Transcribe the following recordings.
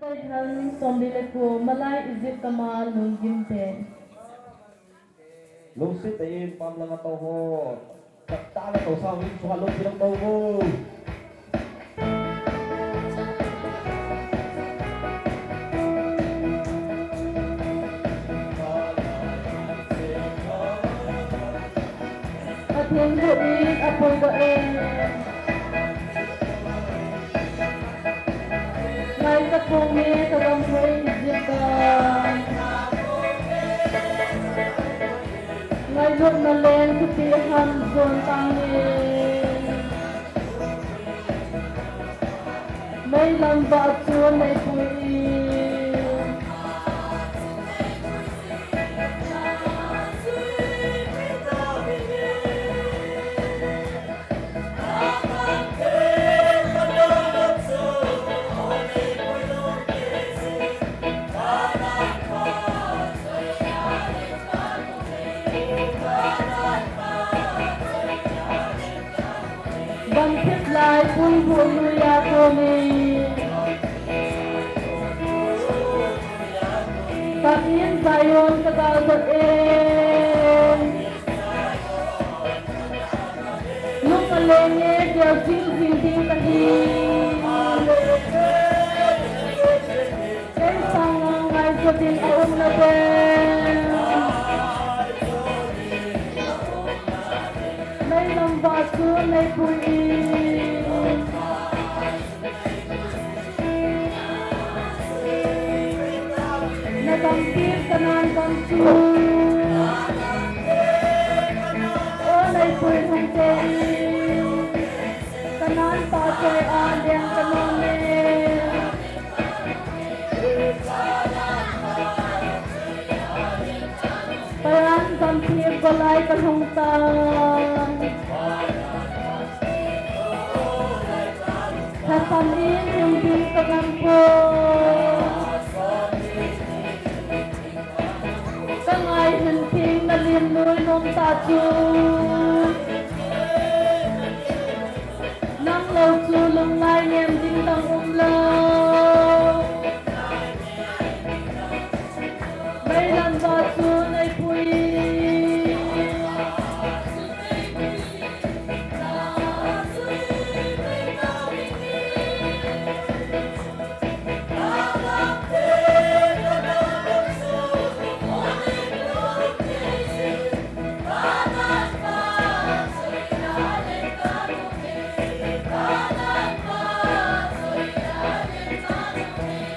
Han som dile ko malay izip kamal nung gimpe. Lusit ay pamlang atau ho. Tala to sa win so halong silang tao ho. At yung buin apoy baen. Ngay ka kumi kagampoy izip ka. Ngayon na len kutihan zon tangin. May lamba at zon ay puin. Bangkit lai pun buluya kami. Kain sayon kagagain. Nung kalenge dia sing sing sing kahin. Kay sangang ngay sa din aong na ben. May lambaso may puin. Nagampir kanan kamsu. O may puin hong tein. Kanan pasoy adeng kanone. Paran kampir balay kalungtang. Kasamin yung bintagan ko. Kangay henting na linuy nung tatu. Nang law sulong ngay niyem dintang umlaw. Bailan basun ay puin.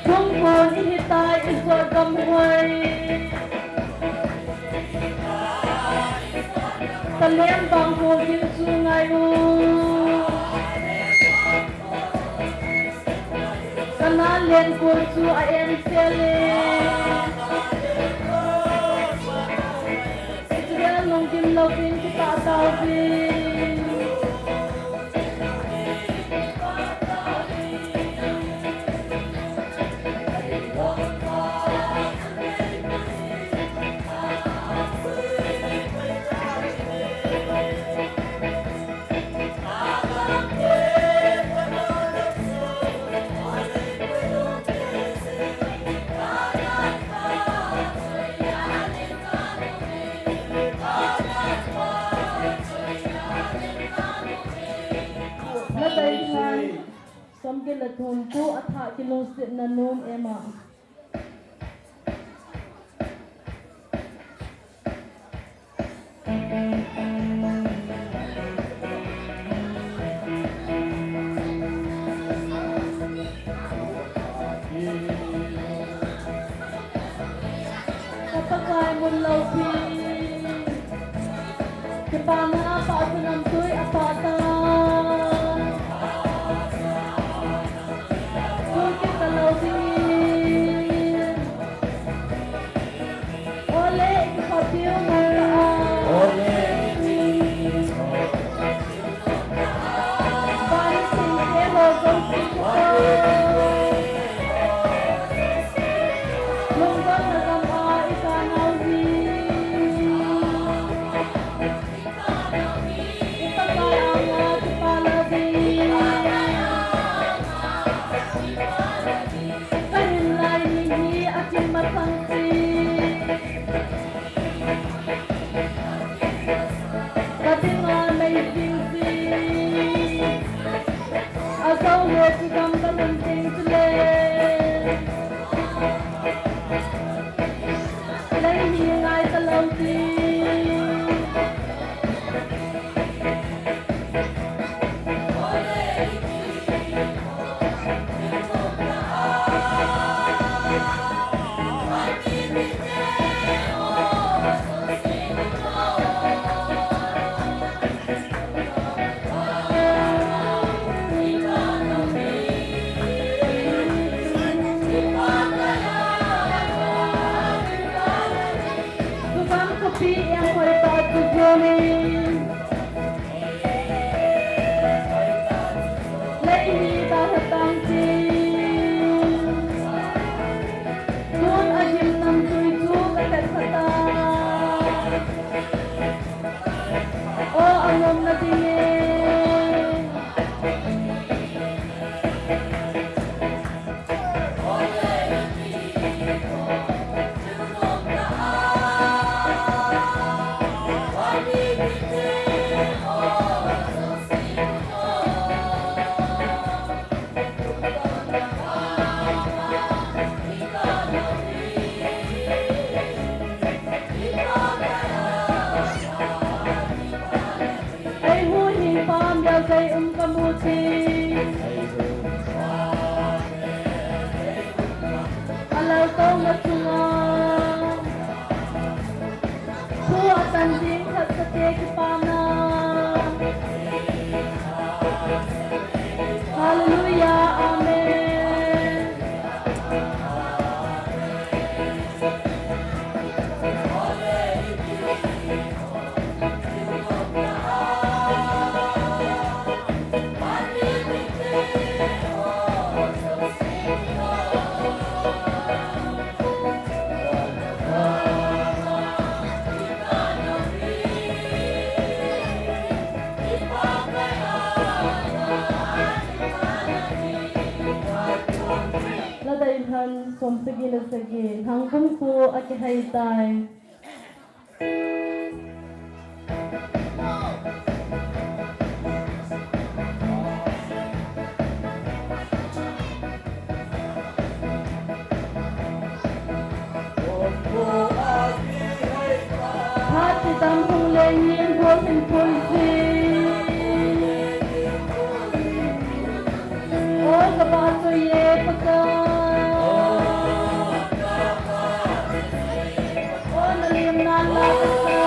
Kung kung ihitay iswa gamhoy. Kalembang ko ginsungay mo. Kanalen ko su ayen sele. Sige nung kimlawin kita tawin. Natayhan som gilathum ku atha kilong sit na num ema. Kapagay mo lawpi. Kipana pa sa namtoy apata. Ole, ikapapiyo mo. Ole. Bari singkero, gawin ko. Lungkot na gama, ikanawi. Israel to matunga Tua tanjing khat sate kipana Hallelujah, Amen. La dai han som segi la segi hang bung pu ake hai tai Hati tam hung le yin bo hin pul si O ka ba so ye paka O na lim na la ka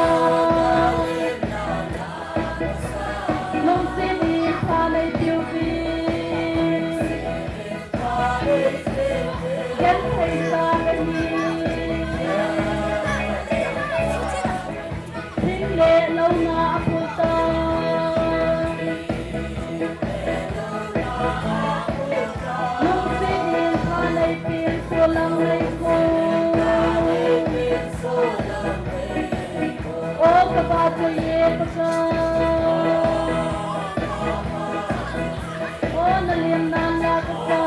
Nung si ni pa nai tiu pi Yan thai sa ka ni Thinh lệ lâu na apul ta Nung si ni pa nai pin so lang nai ko O ka ba so ye pa ka O na lim na la ka ka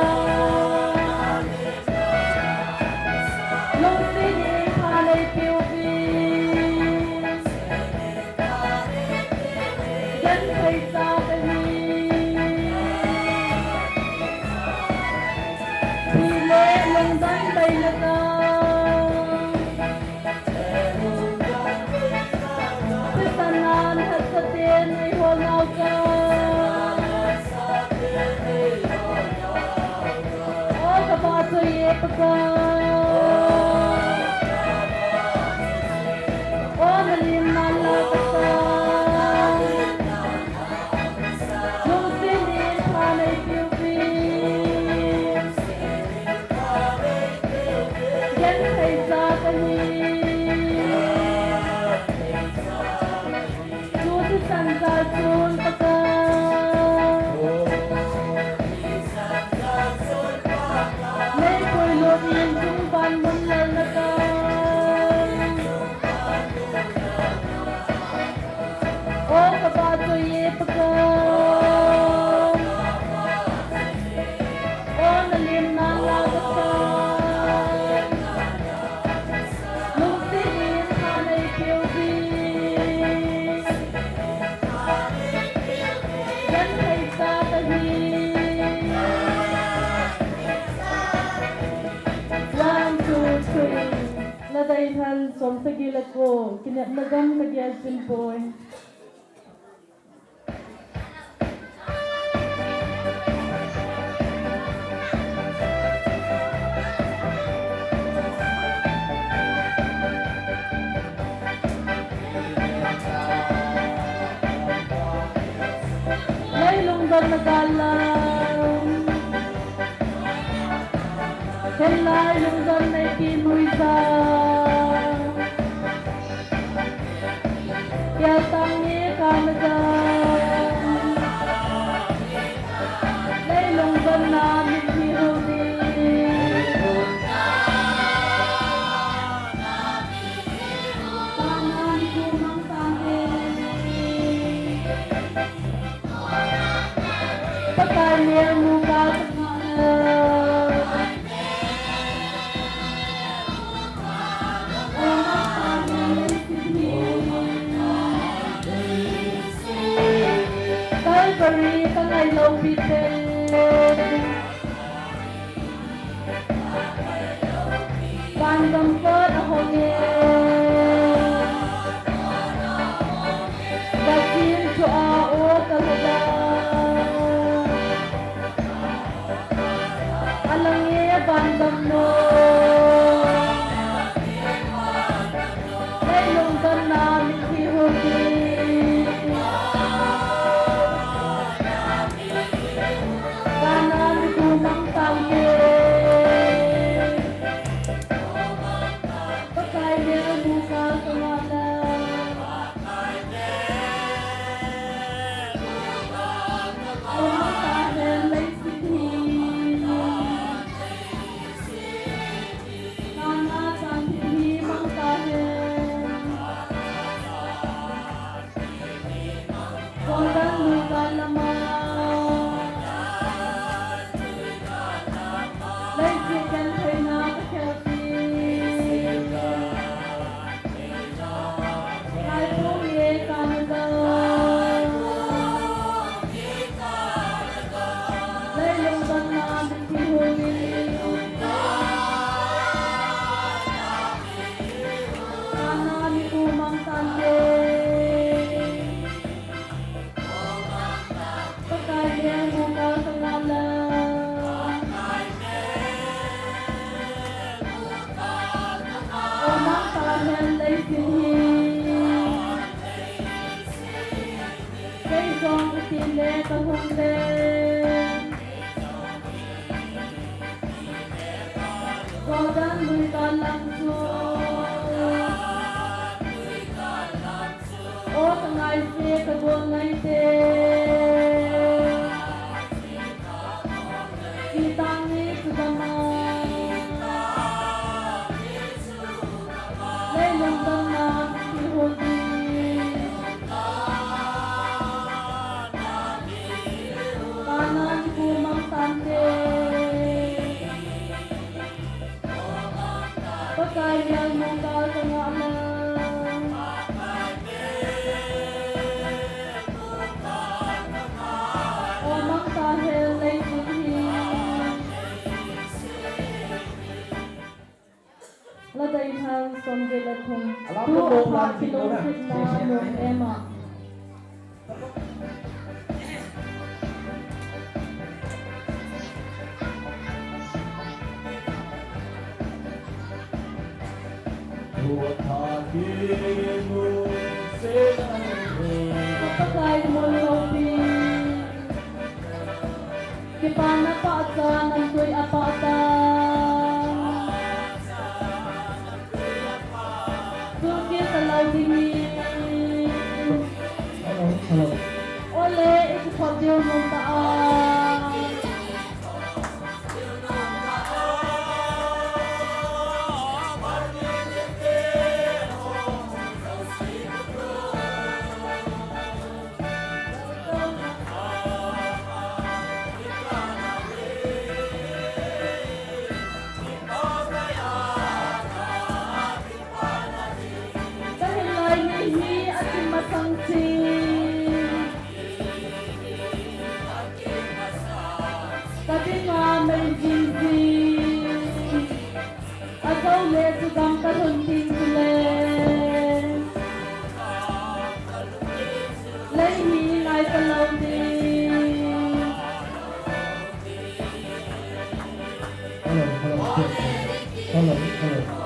Nung si ni pa nai piu pi Yan thai sa ka ni Thì lệ lông đánh bay là ta Thế sàn nàn thật sa tiền hay hồ nào ca O ka ba so ye pa ka O na lim na la ka ka Nung si ni pa nai piu pi Yan thai sa ka ni Chu thi san sa chun pa ka Lấy khôi lột yên chung ban môn lal na ka O ka ba so ye pa ka O na lim na la ka ka Nung si ni pa nai piu pi Yan thai sa ka ni 1, 2, 3 La dai han som segi la ko kinep nagam kagya sin boy Lay lung dan nagalang Helai lung dan nai pinuy sa Kya tangi ka nagang Lay lung dan na min hiru ni Tanan kumang tangi Patay mo ka Calvary tangay lâu bitin Pandangkot ako ngayon Dakin ko ao talaga Alang bandam mo le ka hung le ko dan lui ka lang chu o tangai se ka go ngai te kita ni sugama le long dang na ki hodi kanan ku mang tante pakai yang monggal tengah alam o mang tahel lay putih la dai han som ge la thong tu apa kilo fitna no ema Tuhan hakimu senangu pakai mo lopi kipana pa sa nang koy apata Suki sa laudini ole ikipagyo mong taan dahil ay nihi at masangsin Tapi nga may jinsi Agaw le sudang karunting sule Layhi ngay talaw din Hello.